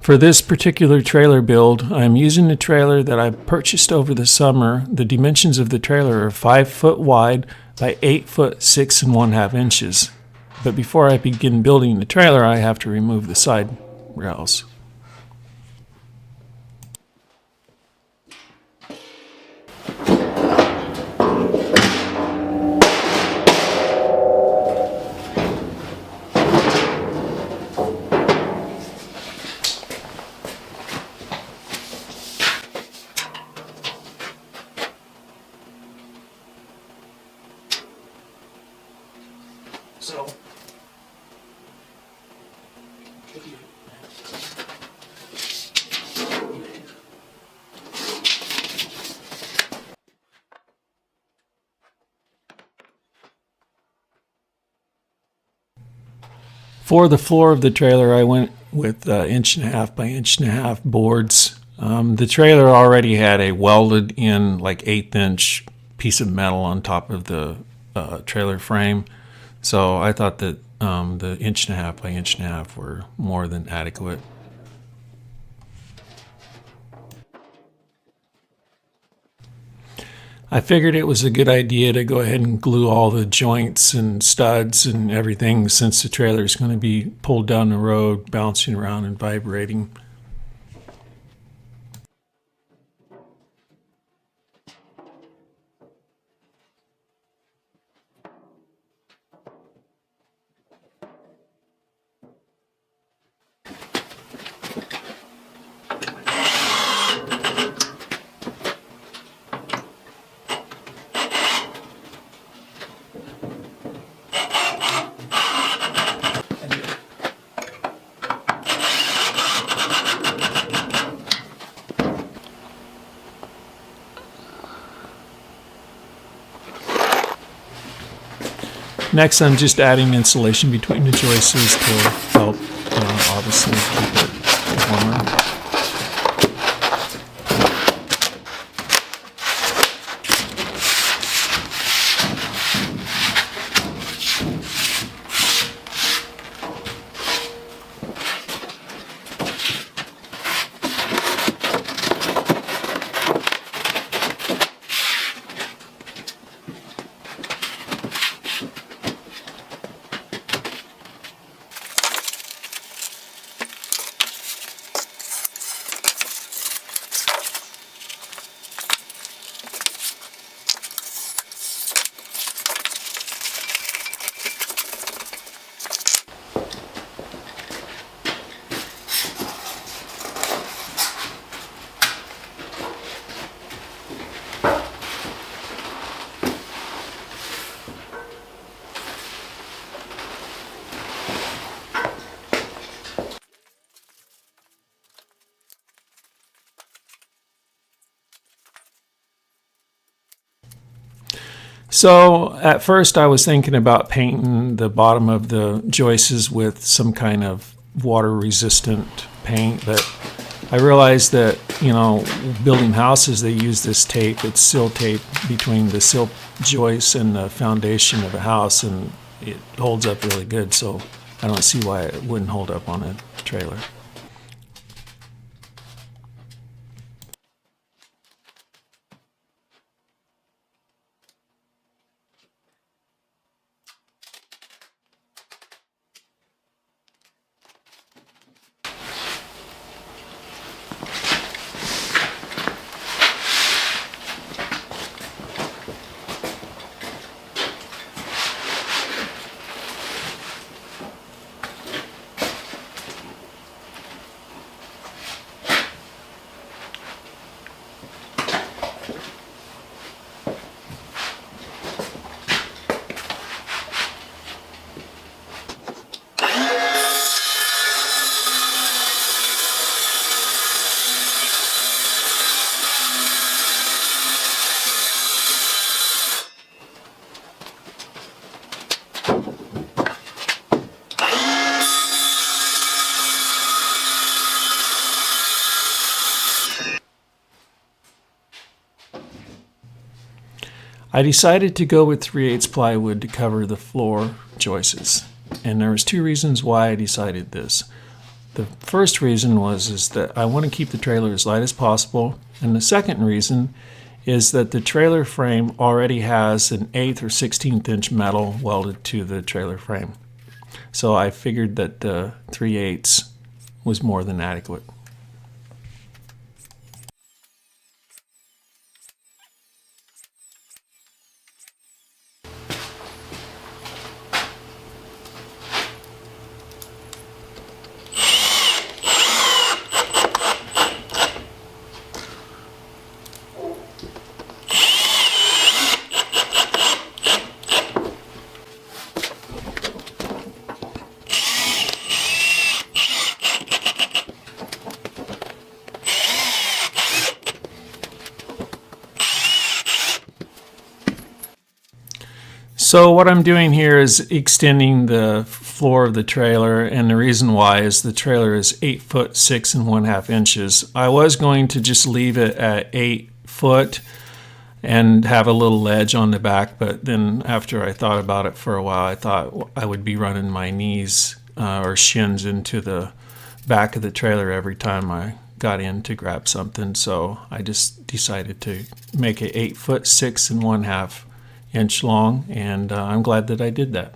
For this particular trailer build, I'm using a trailer that I purchased over the summer. The dimensions of the trailer are 5 foot wide by 8 foot 6 1/2 inches. But before I begin building the trailer, I have to remove the side rails. For the floor of the trailer, I went with 1.5 by 1.5 boards. The trailer already had a welded in like 1/8 inch piece of metal on top of the trailer frame. So I thought that the 1.5 by 1.5 were more than adequate. I figured it was a good idea to go ahead and glue all the joints and studs and everything, since the trailer is going to be pulled down the road, bouncing around and vibrating. Next, I'm just adding insulation between the joists to help, obviously, keep it warmer. So at first I was thinking about painting the bottom of the joists with some kind of water resistant paint, but I realized that, building houses, they use this tape. It's sill tape between the sill joists and the foundation of a house, and it holds up really good, so I don't see why it wouldn't hold up on a trailer. I decided to go with 3/8 plywood to cover the floor joists, and there was two reasons why I decided this. The first reason is that I want to keep the trailer as light as possible, and the second reason is that the trailer frame already has an 1/8 or 16th inch metal welded to the trailer frame. So I figured that the 3/8 was more than adequate. So what I'm doing here is extending the floor of the trailer, and the reason why is the trailer is 8 foot 6 1/2 inches. I was going to just leave it at 8 foot and have a little ledge on the back, but then after I thought about it for a while, I thought I would be running my knees or shins into the back of the trailer every time I got in to grab something, so I just decided to make it 8 foot 6 1/2 inch long, and I'm glad that I did that.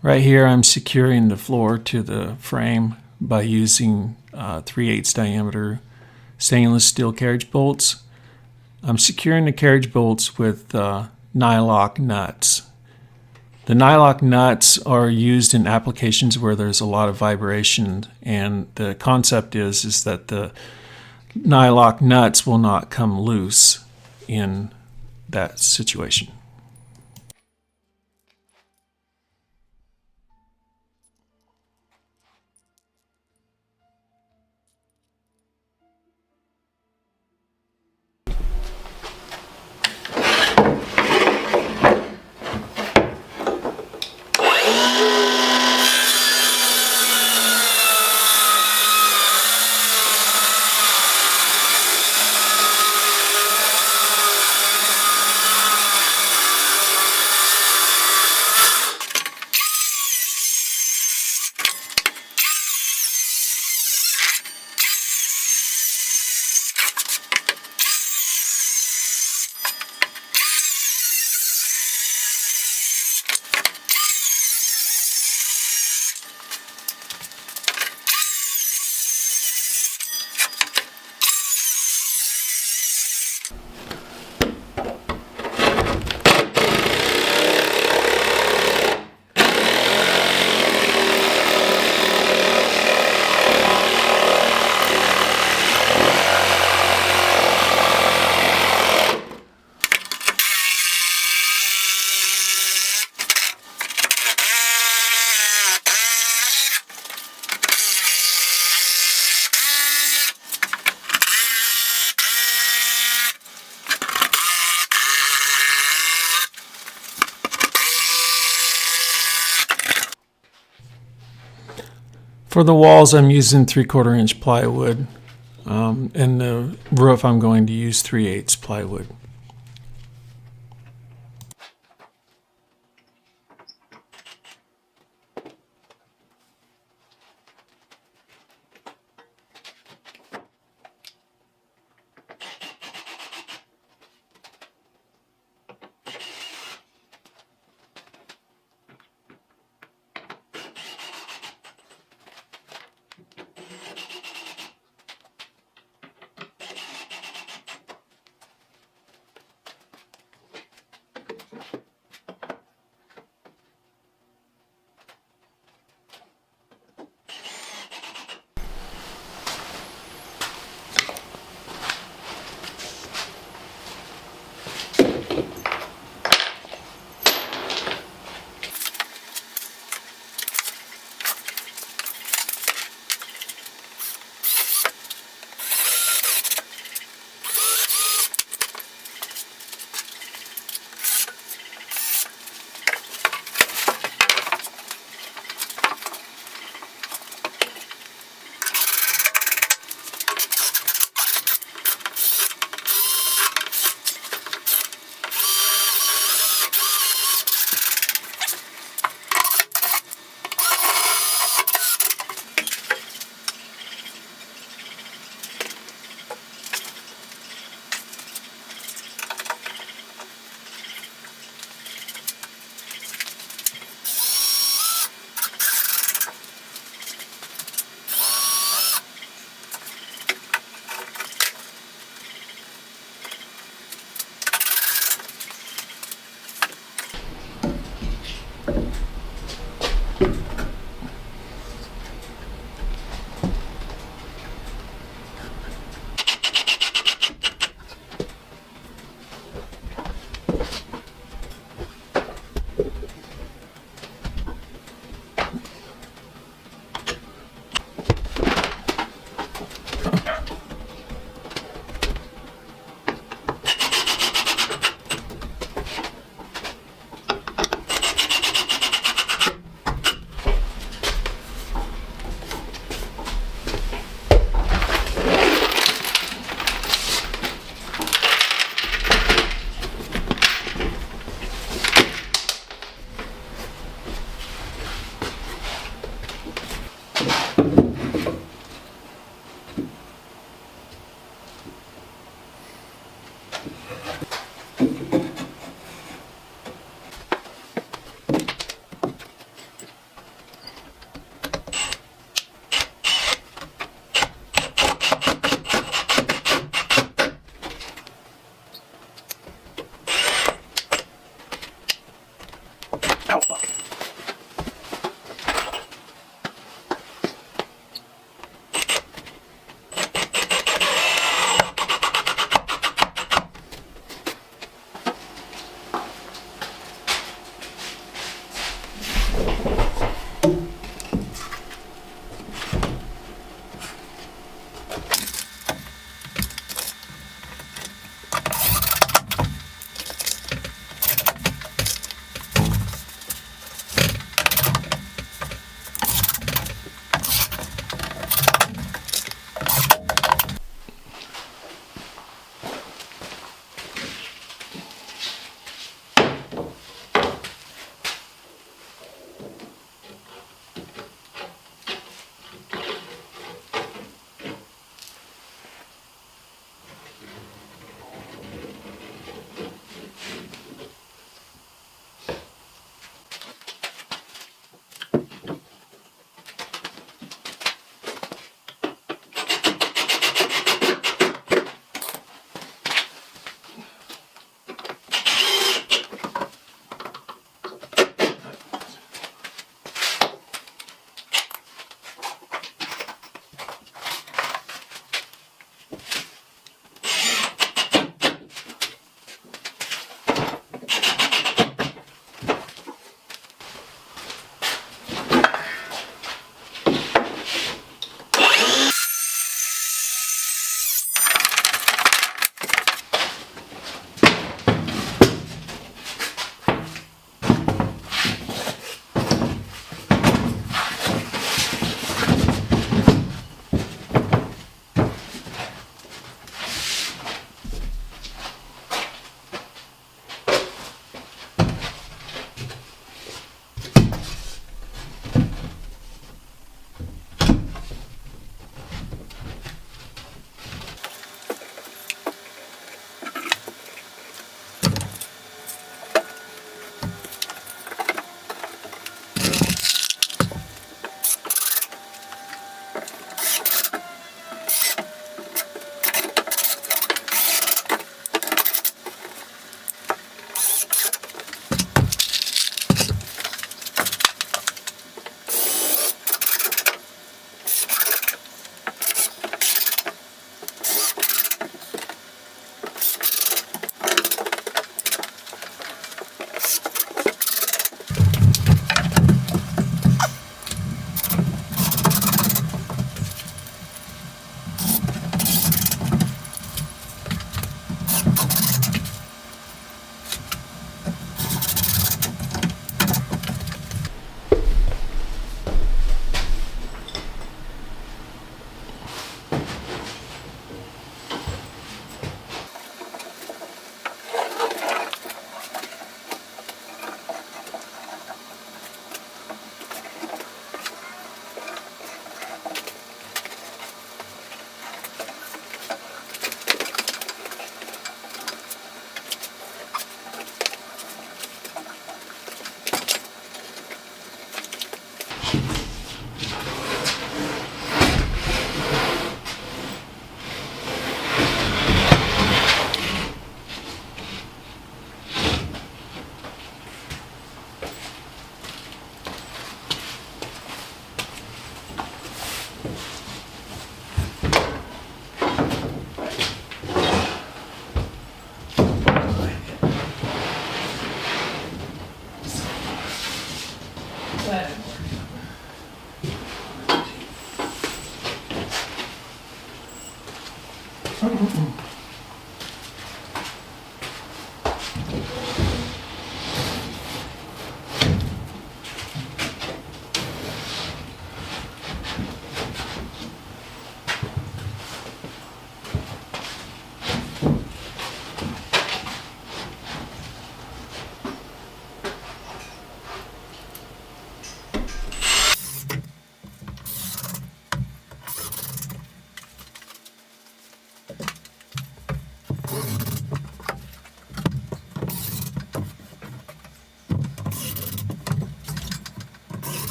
Right here I'm securing the floor to the frame by using 3/8 diameter stainless steel carriage bolts. I'm securing the carriage bolts with nylock nuts. The nylock nuts are used in applications where there's a lot of vibration, and the concept is that the nylock nuts will not come loose in that situation. For the walls, I'm using 3/4 inch plywood, and the roof I'm going to use 3/8 plywood.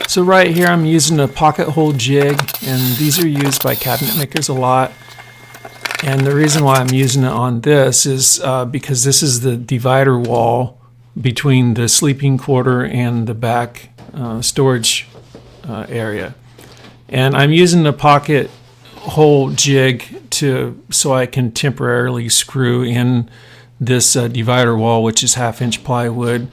So right here I'm using a pocket hole jig, and these are used by cabinet makers a lot. And the reason why I'm using it on this is because this is the divider wall between the sleeping quarter and the back storage area. And I'm using the pocket hole jig so I can temporarily screw in this divider wall, which is 1/2-inch plywood.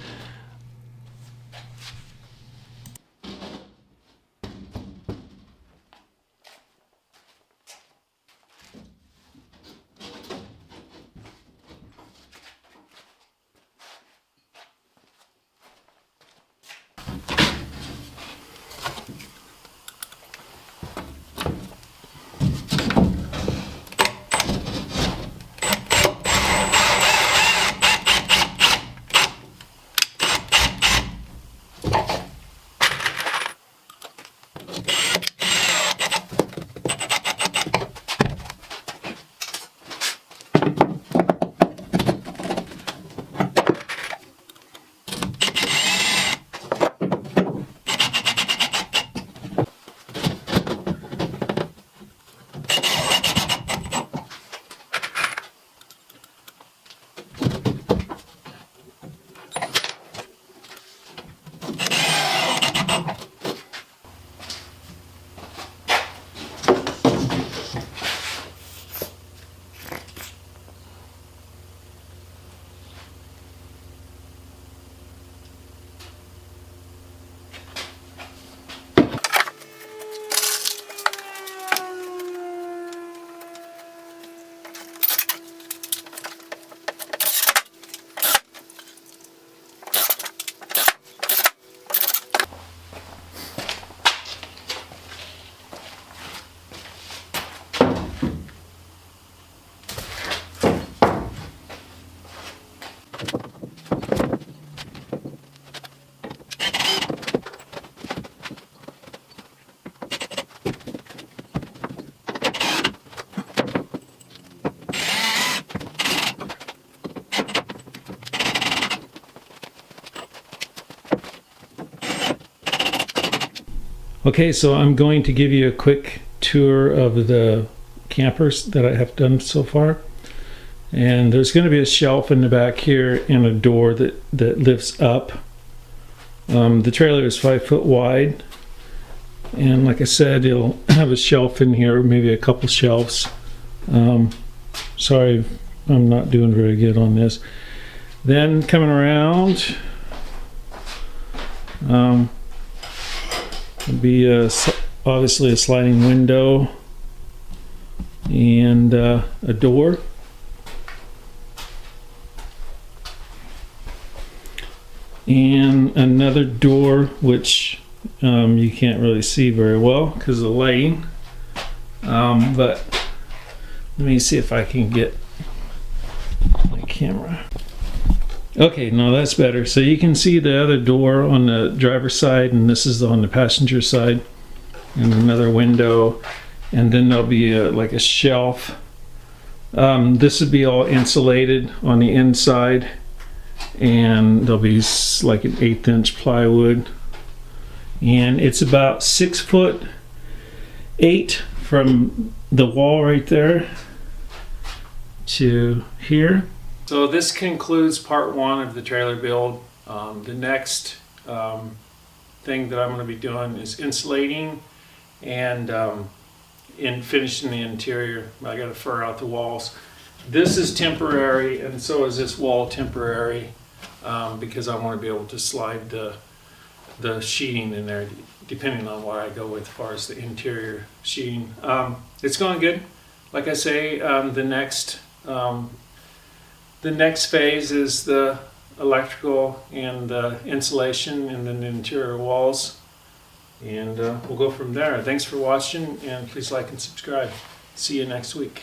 Okay, so I'm going to give you a quick tour of the campers that I have done so far. And there's going to be a shelf in the back here and a door that lifts up. The trailer is 5 foot wide. And like I said, it'll have a shelf in here, maybe a couple shelves. Sorry, I'm not doing very good on this. Then coming around, there'll be obviously a sliding window and a door. And another door, which you can't really see very well because of the lighting. But let me see if I can get my camera. Okay, no, that's better. So you can see the other door on the driver's side, and this is on the passenger side, and another window, and then there'll be like a shelf. This would be all insulated on the inside, and there'll be like an 1/8 inch plywood, and it's about 6'8" from the wall right there to here. So this concludes part 1 of the trailer build. The next thing that I'm going to be doing is insulating and in finishing the interior. I got to fur out the walls. This is temporary, and so is this wall temporary, because I want to be able to slide the sheeting in there depending on what I go with as far as the interior sheeting. It's going good. Like I say, the next phase is the electrical and the insulation and then the interior walls. And we'll go from there. Thanks for watching, and please like and subscribe. See you next week.